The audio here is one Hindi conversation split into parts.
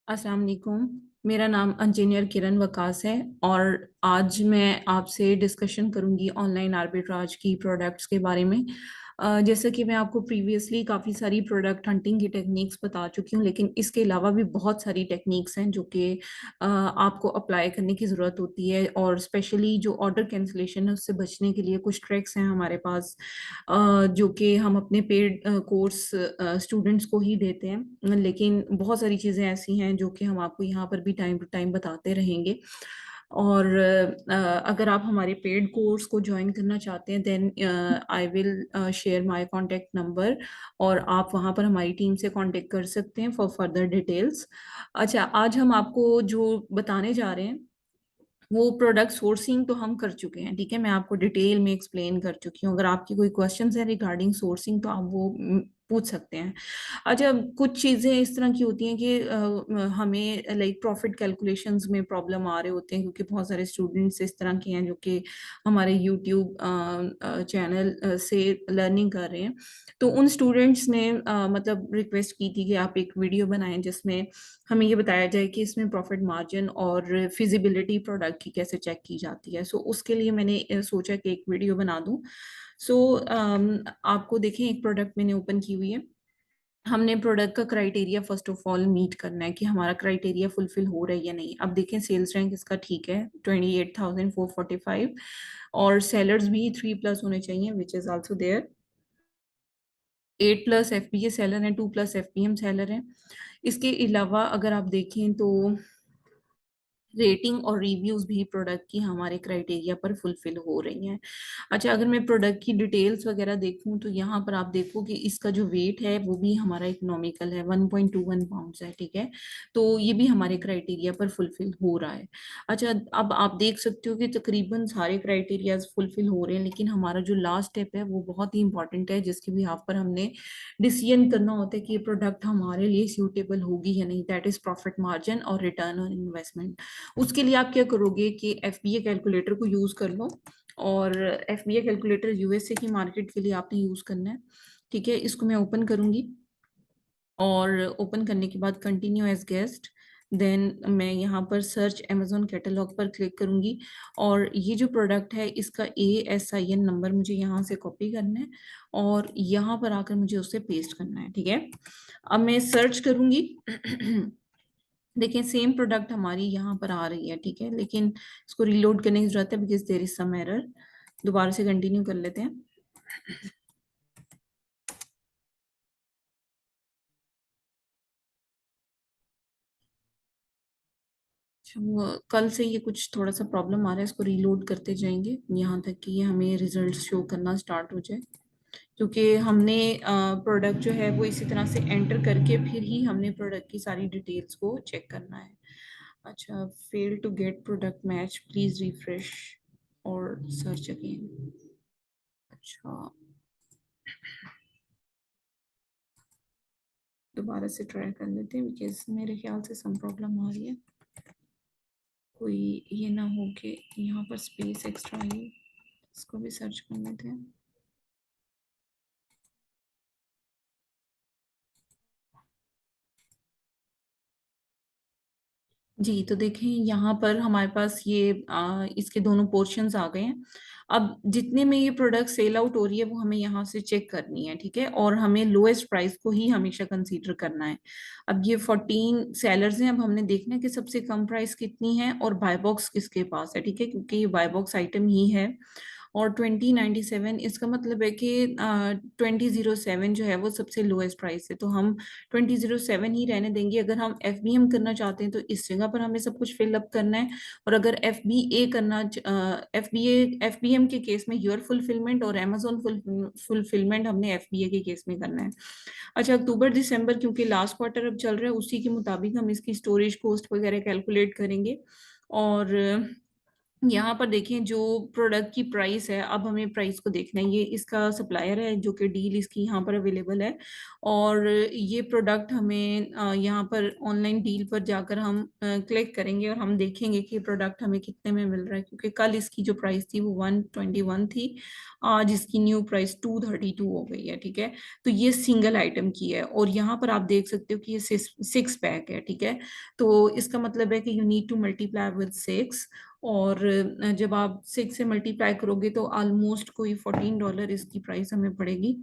अस्सलाम वालेकुम। मेरा नाम इंजीनियर किरण वकास है और आज मैं आपसे डिस्कशन करूंगी ऑनलाइन आर्बिट्राज की प्रोडक्ट्स के बारे में। जैसे कि मैं आपको प्रीवियसली काफ़ी सारी प्रोडक्ट हंटिंग की टेक्निक्स बता चुकी हूँ, लेकिन इसके अलावा भी बहुत सारी टेक्निक्स हैं जो कि आपको अप्लाई करने की ज़रूरत होती है। और स्पेशली जो ऑर्डर कैंसिलेशन है उससे बचने के लिए कुछ ट्रिक्स हैं हमारे पास, जो कि हम अपने पेड कोर्स स्टूडेंट्स को ही देते हैं। लेकिन बहुत सारी चीज़ें ऐसी हैं जो कि हम आपको यहाँ पर भी टाइम टू टाइम बताते रहेंगे। और अगर आप हमारे पेड कोर्स को ज्वाइन करना चाहते हैं then I will share my contact number, और आप वहाँ पर हमारी टीम से कांटेक्ट कर सकते हैं फॉर फर्दर डिटेल्स। अच्छा, आज हम आपको जो बताने जा रहे हैं वो प्रोडक्ट सोर्सिंग तो हम कर चुके हैं, ठीक है। मैं आपको डिटेल में एक्सप्लेन कर चुकी हूँ। अगर आपकी कोई क्वेश्चंस है रिगार्डिंग सोर्सिंग तो आप वो पूछ सकते हैं। अच्छा, कुछ चीज़ें इस तरह की होती हैं कि हमें लाइक प्रॉफिट कैलकुलेशंस में प्रॉब्लम आ रहे होते हैं, क्योंकि बहुत सारे स्टूडेंट्स इस तरह के हैं जो कि हमारे यूट्यूब चैनल से लर्निंग कर रहे हैं। तो उन स्टूडेंट्स ने मतलब रिक्वेस्ट की थी कि आप एक वीडियो बनाएं जिसमें हमें ये बताया जाए कि इसमें प्रॉफिट मार्जिन और फिजिबिलिटी प्रोडक्ट की कैसे चेक की जाती है। सो उसके लिए मैंने सोचा कि एक वीडियो बना दूं। सो आपको देखें, एक प्रोडक्ट मैंने ओपन की हुई है। हमने प्रोडक्ट का criteria first of all meet करना है कि हमारा क्राइटेरिया फुलफिल हो रहा है या नहीं। अब देखें, सेल्स रैंक इसका ठीक है 28,445, और सेलर्स भी 3+ होने चाहिए, which is also there. 8+ FPA seller हैं, 2+ एफपीएम सेलर हैं। इसके अलावा अगर आप देखें तो रेटिंग और रिव्यूज भी प्रोडक्ट की हमारे क्राइटेरिया पर फुलफिल हो रही हैं। अच्छा, अगर मैं प्रोडक्ट की डिटेल्स वगैरह देखूं तो यहाँ पर आप देखो कि इसका जो वेट है वो भी हमारा इकोनॉमिकल है, 1.21 पाउंड्स है, ठीक है। तो ये भी हमारे क्राइटेरिया पर फुलफिल हो रहा है। अच्छा, अब आप देख सकते हो कि तकरीबन सारे क्राइटेरियाज फुलफिल हो रहे हैं, लेकिन हमारा जो लास्ट स्टेप है वो बहुत ही इंपॉर्टेंट है, जिसके भी आप पर हमने डिसीजन करना होता है कि ये प्रोडक्ट हमारे लिए सूटेबल होगी या नहीं। दैट इज प्रॉफिट मार्जिन और रिटर्न ऑन इन्वेस्टमेंट। उसके लिए आप क्या करोगे कि एफबीए कैलकुलेटर को यूज कर लो, और एफबीए कैलकुलेटर यूएसए की मार्केट के लिए आपने यूज करना है, ठीक है। इसको मैं ओपन करूंगी, और ओपन करने के बाद कंटिन्यू एज गेस्ट, देन मैं यहाँ पर सर्च अमेजोन कैटलॉग पर क्लिक करूंगी, और ये जो प्रोडक्ट है इसका ASIN नंबर मुझे यहाँ से कॉपी करना है और यहाँ पर आकर मुझे उसे पेस्ट करना है, ठीक है। अब मैं सर्च करूंगी देखिए, सेम प्रोडक्ट हमारी यहाँ पर आ रही है, ठीक है, लेकिन इसको रीलोड करने की जरूरत है because there is some error. दोबारा से कंटिन्यू कर लेते हैं। अच्छा, वो कल से ये कुछ थोड़ा सा प्रॉब्लम आ रहा है, इसको रीलोड करते जाएंगे यहाँ तक कि ये हमें रिजल्ट शो करना स्टार्ट हो जाए, क्योंकि हमने प्रोडक्ट जो है वो इसी तरह से एंटर करके फिर ही हमने प्रोडक्ट की सारी डिटेल्स को चेक करना है। अच्छा, fail to get product match, please refresh और सर्च अगेन। अच्छा, दोबारा से ट्राई कर लेते हैं बिकॉज मेरे ख्याल से सम प्रॉब्लम आ रही है। कोई ये ना हो कि यहाँ पर स्पेस एक्स्ट्रा है। इसको भी सर्च कर लेते हैं। जी, तो देखें यहाँ पर हमारे पास ये इसके दोनों पोर्शंस आ गए हैं। अब जितने में ये प्रोडक्ट सेल आउट हो रही है वो हमें यहाँ से चेक करनी है, ठीक है, और हमें लोएस्ट प्राइस को ही हमेशा कंसीडर करना है। अब ये 14 सेलर्स हैं, अब हमने देखना है कि सबसे कम प्राइस कितनी है और बाय बॉक्स किसके पास है, ठीक है, क्योंकि ये बाय बॉक्स आइटम ही है। और 2097 इसका मतलब है कि 2007 जो है वो सबसे लोएस्ट प्राइस है, तो हम 2007 ही रहने देंगे। अगर हम FBM करना चाहते हैं तो इस जगह पर हमें सब कुछ फिलअप करना है, और अगर FBA करना, FBM के केस में योर फुलफिलमेंट और अमेजोन फुलफिलमेंट हमने FBA के केस में करना है। अच्छा, अक्टूबर दिसंबर क्योंकि लास्ट क्वार्टर अब चल रहा है, उसी के मुताबिक हम इसकी स्टोरेज कॉस्ट वगैरह कैलकुलेट करेंगे। और यहाँ पर देखें जो प्रोडक्ट की प्राइस है, अब हमें प्राइस को देखना है। ये इसका सप्लायर है जो कि डील इसकी यहाँ पर अवेलेबल है, और ये प्रोडक्ट हमें यहाँ पर ऑनलाइन डील पर जाकर हम क्लिक करेंगे और हम देखेंगे कि प्रोडक्ट हमें कितने में मिल रहा है, क्योंकि कल इसकी जो प्राइस थी वो 121 थी, आज इसकी न्यू प्राइस 232 हो गई है। ठीक है, तो ये सिंगल आइटम की है, और यहाँ पर आप देख सकते हो कि ये 6 पैक है। ठीक है, तो इसका मतलब है कि you need to multiply with 6, और जब आप 6 से मल्टीप्लाई करोगे तो ऑलमोस्ट कोई $14 इसकी प्राइस हमें पड़ेगी।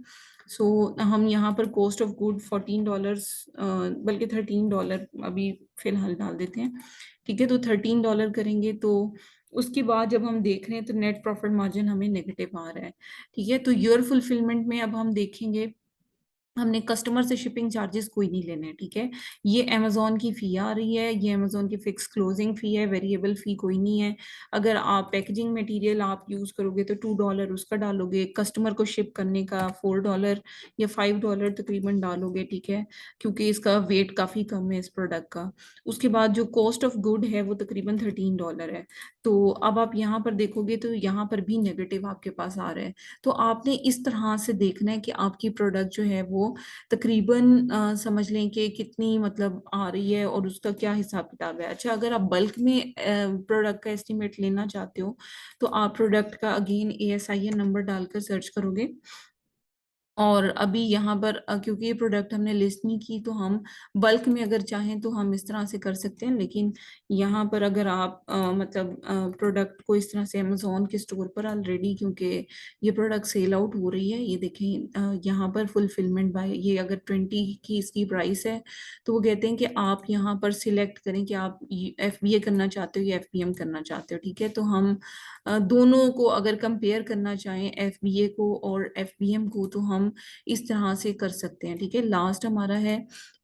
सो हम यहाँ पर कॉस्ट ऑफ गुड $14, बल्कि $13 अभी फिलहाल डाल देते हैं। ठीक है, तो $13 करेंगे, तो उसके बाद जब हम देख रहे हैं तो नेट प्रॉफिट मार्जिन हमें नेगेटिव आ रहा है। ठीक है, तो योर फुलफिलमेंट में अब हम देखेंगे, हमने कस्टमर से शिपिंग चार्जेस कोई नहीं लेने। ठीक है, ये अमेजोन की फी आ रही है, ये अमेजोन की फिक्स क्लोजिंग फी है, वेरिएबल फी कोई नहीं है। अगर आप पैकेजिंग मटेरियल आप यूज करोगे तो $2 उसका डालोगे, कस्टमर को शिप करने का $4 या $5 तकरीबन डालोगे। ठीक है, क्योंकि इसका वेट काफी कम है इस प्रोडक्ट का। उसके बाद जो कॉस्ट ऑफ गुड है वो तकरीबन $13 है। तो अब आप यहाँ पर देखोगे तो यहाँ पर भी नेगेटिव आपके पास आ रहा है। तो आपने इस तरह से देखना है कि आपकी प्रोडक्ट जो है वो तकरीबन समझ लें कि कितनी मतलब आ रही है और उसका क्या हिसाब किताब है। अच्छा, अगर आप बल्क में प्रोडक्ट का एस्टिमेट लेना चाहते हो तो आप प्रोडक्ट का अगेन ASIN नंबर डालकर सर्च करोगे, और अभी यहाँ पर क्योंकि ये प्रोडक्ट हमने लिस्ट नहीं की, तो हम बल्क में अगर चाहें तो हम इस तरह से कर सकते हैं। लेकिन यहाँ पर अगर आप मतलब प्रोडक्ट को इस तरह से अमेजोन के स्टोर पर ऑलरेडी, क्योंकि ये प्रोडक्ट सेल आउट हो रही है, ये देखें यहाँ पर फुलफिलमेंट बाय, ये अगर 20 की इसकी प्राइस है तो वो कहते हैं कि आप यहाँ पर सिलेक्ट करें कि आप FBA करना चाहते हो या FBM करना चाहते हो। ठीक है, तो हम दोनों को अगर कंपेयर करना चाहें, FBA को और FBM को, तो हम इस तरह से कर सकते हैं। ठीक है, लास्ट हमारा है,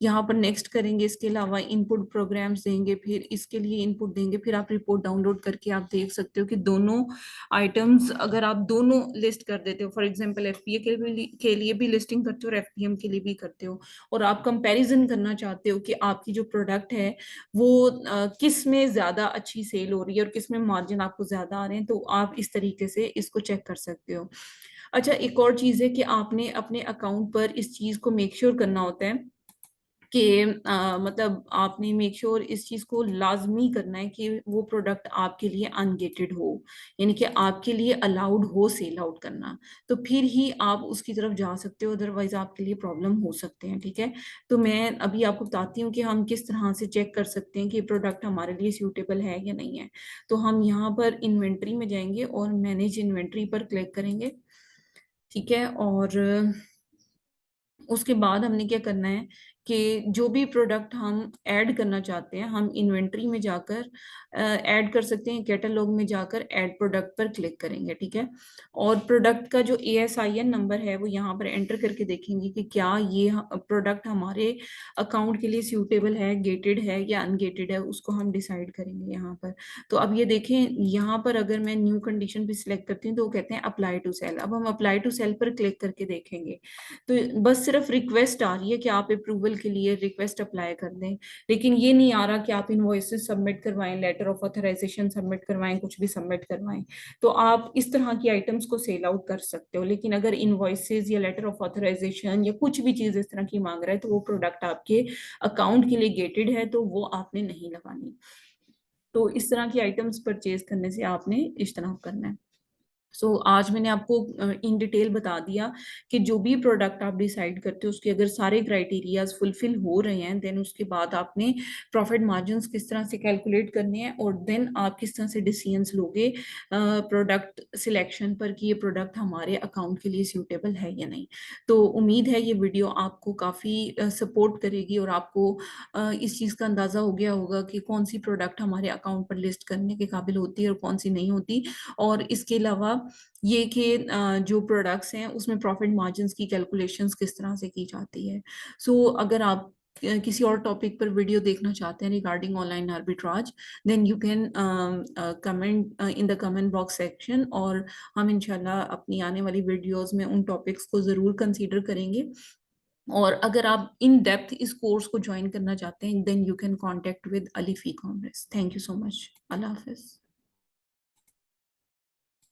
यहाँ पर नेक्स्ट करेंगे, इसके अलावा इनपुट प्रोग्राम्स देंगे, फिर इसके लिए इनपुट देंगे, फिर आप रिपोर्ट डाउनलोड करके आप देख सकते हो कि दोनों आइटम्स अगर आप दोनों लिस्ट कर देते हो, फॉर एग्जांपल FBA के लिए भी लिस्टिंग करते हो और FBM के लिए भी करते हो, और आप कंपैरिजन करना चाहते हो कि आपकी जो प्रोडक्ट है वो किस में ज्यादा अच्छी सेल हो रही है और किस में मार्जिन आपको ज्यादा आ रहे हैं, तो आप इस तरीके से इसको चेक कर सकते हो। अच्छा, एक और चीज है कि आपने अपने अकाउंट पर इस चीज को मेक श्योर करना होता है कि मतलब आपने मेक श्योर इस चीज को लाजमी करना है कि वो प्रोडक्ट आपके लिए अनगेटेड हो, यानी कि आपके लिए अलाउड हो सेल आउट करना, तो फिर ही आप उसकी तरफ जा सकते हो, अदरवाइज आपके लिए प्रॉब्लम हो सकते हैं। ठीक है, तो मैं अभी आपको बताती हूँ कि हम किस तरह से चेक कर सकते हैं कि प्रोडक्ट हमारे लिए सूटेबल है या नहीं है। तो हम यहाँ पर इन्वेंट्री में जाएंगे और मैनेज इन्वेंट्री पर क्लिक करेंगे। ठीक है, और उसके बाद हमने क्या करना है कि जो भी प्रोडक्ट हम ऐड करना चाहते हैं, हम इन्वेंट्री में जाकर ऐड कर सकते हैं, कैटलॉग में जाकर ऐड प्रोडक्ट पर क्लिक करेंगे। ठीक है, और प्रोडक्ट का जो ASIN नंबर है वो यहाँ पर एंटर करके देखेंगे कि क्या ये प्रोडक्ट हमारे अकाउंट के लिए सूटेबल है, गेटेड है या अनगेटेड है, उसको हम डिसाइड करेंगे यहाँ पर। तो अब ये देखें, यहाँ पर अगर मैं न्यू कंडीशन भी सिलेक्ट करती हूँ तो वो कहते हैं अप्लाई टू सेल। अब हम अप्लाई टू सेल पर क्लिक करके देखेंगे, तो बस सिर्फ रिक्वेस्ट आ रही है कि आप अप्रूवल के लिए रिक्वेस्ट अप्लाई कर दें, लेकिन ये नहीं आ रहा कि आप इनवॉइसेस सबमिट करवाएं, लेटर ऑफ ऑथराइजेशन सबमिट करवाएं, कुछ भी सबमिट करवाएं। तो आप इस तरह की आइटम्स को सेल आउट कर सकते हो, लेकिन अगर इनवॉइसेस या लेटर ऑफ ऑथराइजेशन या कुछ भी चीज इस तरह की मांग रहा है तो वो प्रोडक्ट आपके अकाउंट के लिए गेटेड है, तो वो आपने नहीं लगानी। तो इस तरह की आइटम्स परचेज करने से आपने इज्तनाब करना है। आज मैंने आपको इन डिटेल बता दिया कि जो भी प्रोडक्ट आप डिसाइड करते हो उसके अगर सारे क्राइटेरियाज फुलफिल हो रहे हैं, देन उसके बाद आपने प्रॉफिट मार्जिन्स किस तरह से कैलकुलेट करने हैं, और देन आप किस तरह से डिसीजंस लोगे प्रोडक्ट सिलेक्शन पर कि ये प्रोडक्ट हमारे अकाउंट के लिए सूटेबल है या नहीं। तो उम्मीद है ये वीडियो आपको काफ़ी सपोर्ट करेगी और आपको इस चीज़ का अंदाज़ा हो गया होगा कि कौन सी प्रोडक्ट हमारे अकाउंट पर लिस्ट करने के काबिल होती है और कौन सी नहीं होती। और इसके अलावा ये कि जो प्रोडक्ट्स हैं उसमें प्रॉफिट मार्जिन्स की कैलकुलेशंस किस तरह से की जाती है। अगर आप किसी और टॉपिक पर वीडियो देखना चाहते हैं regarding online arbitrage, then you can comment in the comment box section, और हम इंशाल्लाह अपनी आने वाली वीडियोस में उन टॉपिक्स को ज़रूर कंसीडर करेंगे। और अगर आप इन डेप्थ इस कोर्स को ज्वाइन करना चाहते हैं, then you can contact with Alif e commerce. Thank you so much. अल्लाह हाफिज।